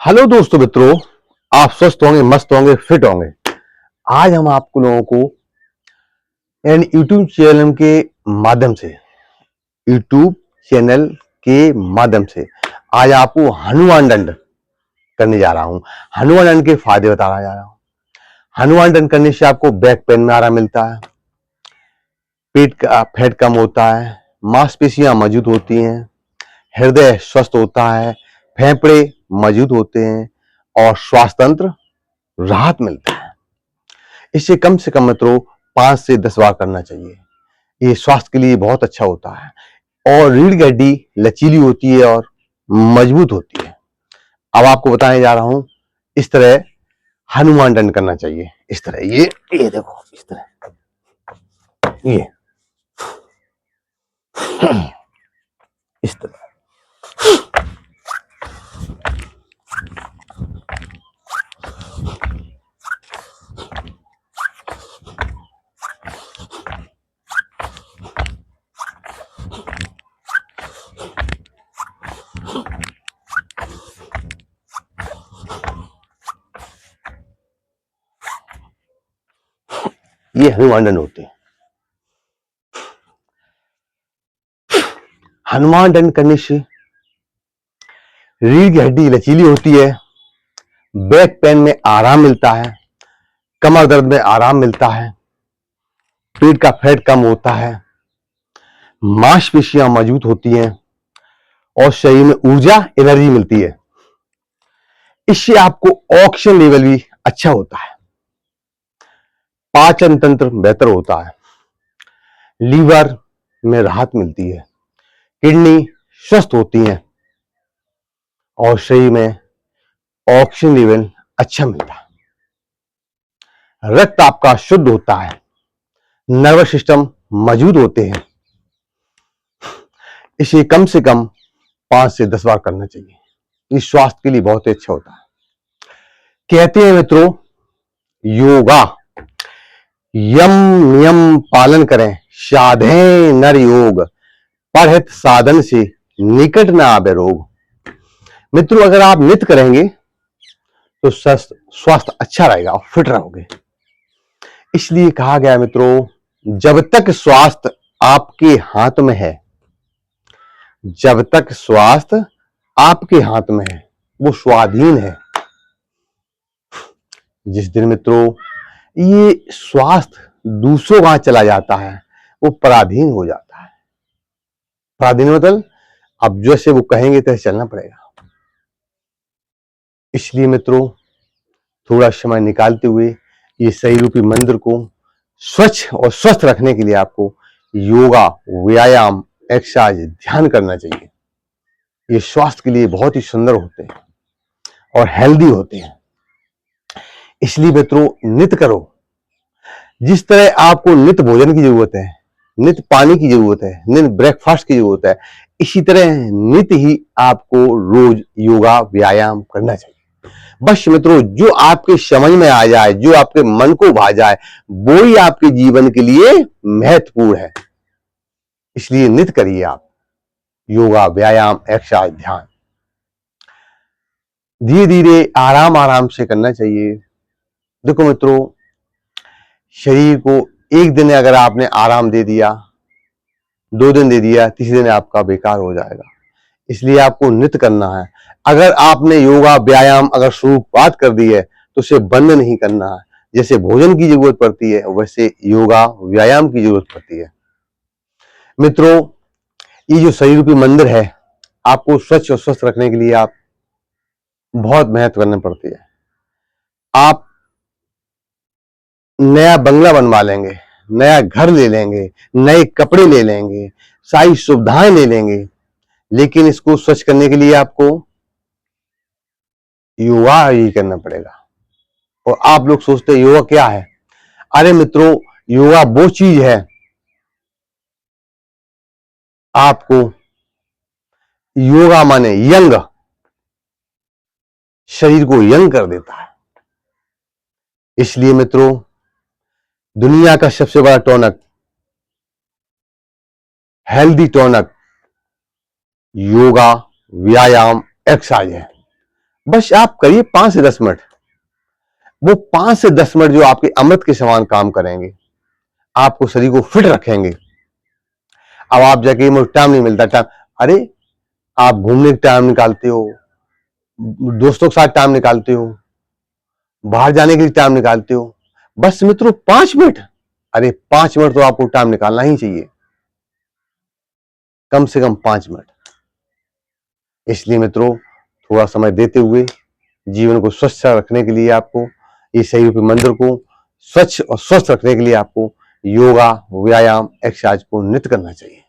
Hello दोस्तों मित्रों, आप स्वस्थ होंगे, मस्त होंगे, फिट होंगे। आज हम आपको लोगों को एंड यूट्यूब चैनल के माध्यम से यूट्यूब चैनल के माध्यम से आज आपको हनुमान दंड करने जा रहा हूं। हनुमान दंड के फायदे बताने जा रहा हूं। हनुमान दंड करने से आपको बैक पेन में आराम मिलता है, पेट का फैट कम होता है, मांसपेशियां मजबूत होती हैं, हृदय स्वस्थ होता है, फेफड़े मजबूत होते हैं और श्वास तंत्र राहत मिलता है। इसे कम से कम मित्रों 5 से 10 बार करना चाहिए। ये स्वास्थ्य के लिए बहुत अच्छा होता है और रीढ़ की हड्डी लचीली होती है और मजबूत होती है। अब आपको बताने जा रहा हूं, इस तरह हनुमान दंड करना चाहिए। इस तरह ये देखो, इस तरह ये इस तरह ये हनुमान दंड होते हैं। हनुमान दंड करने से रीढ़ की हड्डी लचीली होती है, बैक पेन में आराम मिलता है, कमर दर्द में आराम मिलता है, पेट का फैट कम होता है, मांसपेशियां मजबूत होती हैं और शरीर में ऊर्जा एनर्जी मिलती है। इससे आपको ऑक्सीजन लेवल भी अच्छा होता है, पाचन तंत्र बेहतर होता है, लीवर में राहत मिलती है, किडनी स्वस्थ होती है और शरीर में ऑक्सीजन लेवल अच्छा मिलता है। रक्त आपका शुद्ध होता है, नर्वस सिस्टम मजबूत होते हैं। इसे कम से कम 5 से 10 बार करना चाहिए। इस स्वास्थ्य के लिए बहुत ही अच्छा होता है। कहते हैं मित्रों, योगा यम नियम पालन करें, साधे नर योग, पढ़त साधन से निकट न आवे रोग। मित्रों, अगर आप नित्य करेंगे तो स्वास्थ्य अच्छा रहेगा और फिट रहोगे। इसलिए कहा गया मित्रों, जब तक स्वास्थ्य आपके हाथ में है, जब तक स्वास्थ्य आपके हाथ में है, वो स्वाधीन है। जिस दिन मित्रों ये स्वास्थ्य दूसरों का चला जाता है, वो पराधीन हो जाता है। पराधीन मतलब अब जैसे वो कहेंगे तैसे चलना पड़ेगा। इसलिए मित्रों, थोड़ा समय निकालते हुए ये सही रूपी मंदिर को स्वच्छ और स्वस्थ रखने के लिए आपको योगा, व्यायाम, एक्सरसाइज, ध्यान करना चाहिए। ये स्वास्थ्य के लिए बहुत ही सुंदर होते हैं और हेल्दी होते हैं। इसलिए मित्रों, नित्य करो। जिस तरह आपको नित्य भोजन की जरूरत है, नित्य पानी की जरूरत है, नित्य ब्रेकफास्ट की जरूरत है, इसी तरह नित्य ही आपको रोज योगा, व्यायाम करना चाहिए। बस मित्रों, जो आपके समझ में आ जाए, जो आपके मन को भा जाए, वो ही आपके जीवन के लिए महत्वपूर्ण है। इसलिए नित्य करिए आप योगा, व्यायाम, एक्सरसाइज, ध्यान। धीरे धीरे आराम आराम से करना चाहिए। देखो मित्रों, शरीर को एक दिन अगर आपने आराम दे दिया, 2 दिन दे दिया, तीसरे दिन आपका बेकार हो जाएगा। इसलिए आपको नित्य करना है। अगर आपने योगा, व्यायाम अगर शुरुआत कर दी है तो उसे बंद नहीं करना है। जैसे भोजन की जरूरत पड़ती है, वैसे योगा, व्यायाम की जरूरत पड़ती है। मित्रों, ये जो शरीर रूपी मंदिर है, आपको स्वच्छ और स्वस्थ रखने के लिए आप बहुत मेहनत करनी पड़ती है। आप नया बंगला बनवा लेंगे, नया घर ले लेंगे, नए कपड़े ले लेंगे, सारी सुविधाएं ले लेंगे, लेकिन इसको स्वच्छ करने के लिए आपको योगा ही करना पड़ेगा। और आप लोग सोचते हैं योगा क्या है? अरे मित्रों, योगा वो चीज है, आपको योगा माने यंग, शरीर को यंग कर देता है। इसलिए मित्रों, दुनिया का सबसे बड़ा टॉनिक, हेल्दी टॉनिक योगा, व्यायाम, एक्सरसाइज है। बस आप करिए 5 से 10 मिनट। वो 5 से 10 मिनट जो आपके अमृत के समान काम करेंगे, आपको शरीर को फिट रखेंगे। अब आप जाके मुझे टाइम नहीं मिलता, टाइम, अरे आप घूमने का टाइम निकालते हो, दोस्तों के साथ टाइम निकालते हो, बाहर जाने के लिए टाइम निकालते हो, बस मित्रों 5 मिनट, अरे 5 मिनट तो आपको टाइम निकालना ही चाहिए, कम से कम 5 मिनट। इसलिए मित्रों थोड़ा समय देते हुए जीवन को स्वच्छ रखने के लिए आपको, इस शरीर के मंदिर को स्वच्छ और स्वस्थ रखने के लिए आपको योगा, व्यायाम, एक्सरसाइज को नित्य करना चाहिए।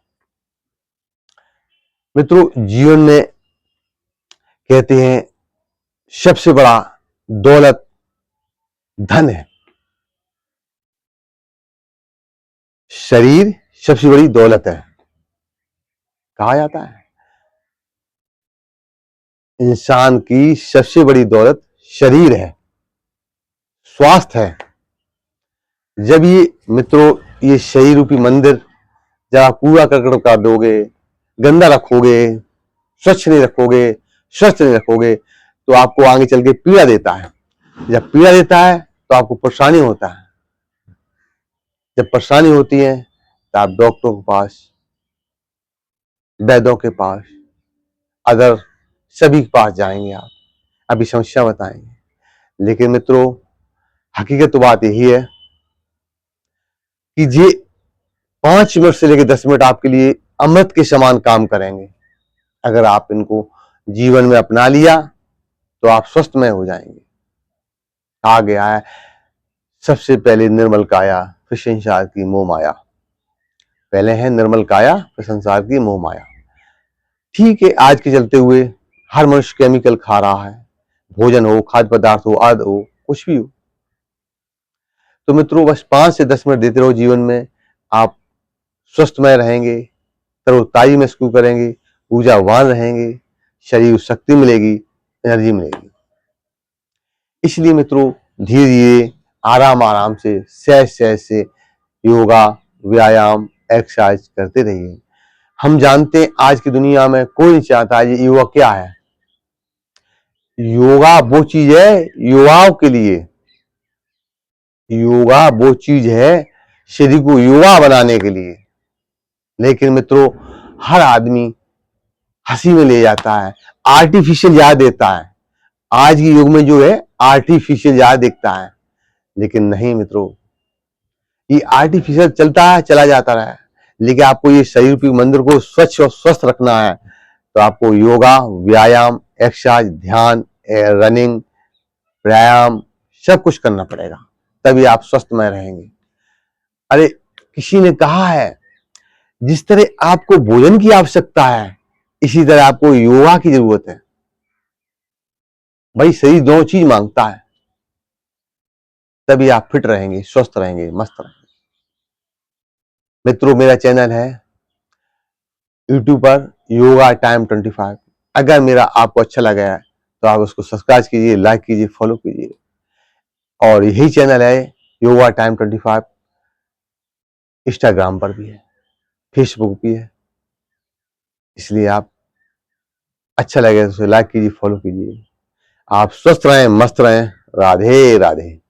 मित्रों जीवन में कहते हैं सबसे बड़ा दौलत धन है। शरीर सबसे बड़ी दौलत है, कहा जाता है इंसान की सबसे बड़ी दौलत शरीर है, स्वास्थ्य है। जब ये मित्रों ये शरीर रूपी मंदिर जब आप कूड़ा करकट कर दोगे, गंदा रखोगे, स्वच्छ नहीं रखोगे, स्वस्थ नहीं रखोगे, तो आपको आगे चल के पीड़ा देता है। जब पीड़ा देता है तो आपको परेशानी होता है। जब परेशानी होती है तो आप डॉक्टरों के पास, वैद्यों के पास, अदर सभी के पास जाएंगे, आप अभी समस्या बताएंगे। लेकिन मित्रों हकीकत तो बात यही है कि ये 5 मिनट से लेकर 10 मिनट आपके लिए अमृत के समान काम करेंगे। अगर आप इनको जीवन में अपना लिया तो आप स्वस्थमय हो जाएंगे। कहा गया है सबसे पहले निर्मल काया फिर संसार की मोह माया। पहले है निर्मल काया फिर संसार की मोह माया। ठीक है, आज के चलते हुए हर मनुष्य केमिकल खा रहा है, भोजन हो, खाद्य पदार्थ हो, आदि हो, कुछ भी हो। तो मित्रों बस 5 से 10 मिनट देते रहो जीवन में, आप स्वस्थमय रहेंगे, तरोताजी महसूस करेंगे, ऊर्जावान रहेंगे, शरीर को शक्ति मिलेगी, एनर्जी मिलेगी। इसलिए मित्रों धीरे धीरे आराम आराम से सहज सहज से योगा, व्यायाम, एक्सरसाइज करते रहिए। हम जानते हैं आज की दुनिया में कोई नहीं चाहता ये योगा क्या है। योगा वो चीज है युवाओं के लिए, योगा वो चीज है शरीर को युवा बनाने के लिए। लेकिन मित्रों हर आदमी हंसी में ले जाता है, आर्टिफिशियल याद देता है। आज के युग में जो है आर्टिफिशियल याद देखता है, लेकिन नहीं मित्रों, ये आर्टिफिशियल चलता है चला जाता रहा है। लेकिन आपको ये शरीर के मंदिर को स्वच्छ और स्वस्थ रखना है तो आपको योगा, व्यायाम, एक्सरसाइज, ध्यान, रनिंग, व्यायाम सब कुछ करना पड़ेगा, तभी आप स्वस्थमय रहेंगे। अरे किसी ने कहा है जिस तरह आपको भोजन की आवश्यकता है इसी तरह आपको योगा की जरूरत है। भाई शरीर दो चीज मांगता है, तभी आप फिट रहेंगे, स्वस्थ रहेंगे, मस्त रहेंगे। मित्रों मेरा चैनल है यूट्यूब पर योगा टाइम 25। अगर मेरा आपको अच्छा लगा है तो आप उसको सब्सक्राइब कीजिए, लाइक कीजिए, फॉलो कीजिए। और यही चैनल है योगा टाइम 25, इंस्टाग्राम पर भी है, फेसबुक भी है। इसलिए आप अच्छा लगे तो उसे लाइक कीजिए, फॉलो कीजिए। आप स्वस्थ रहें, मस्त रहें। राधे राधे।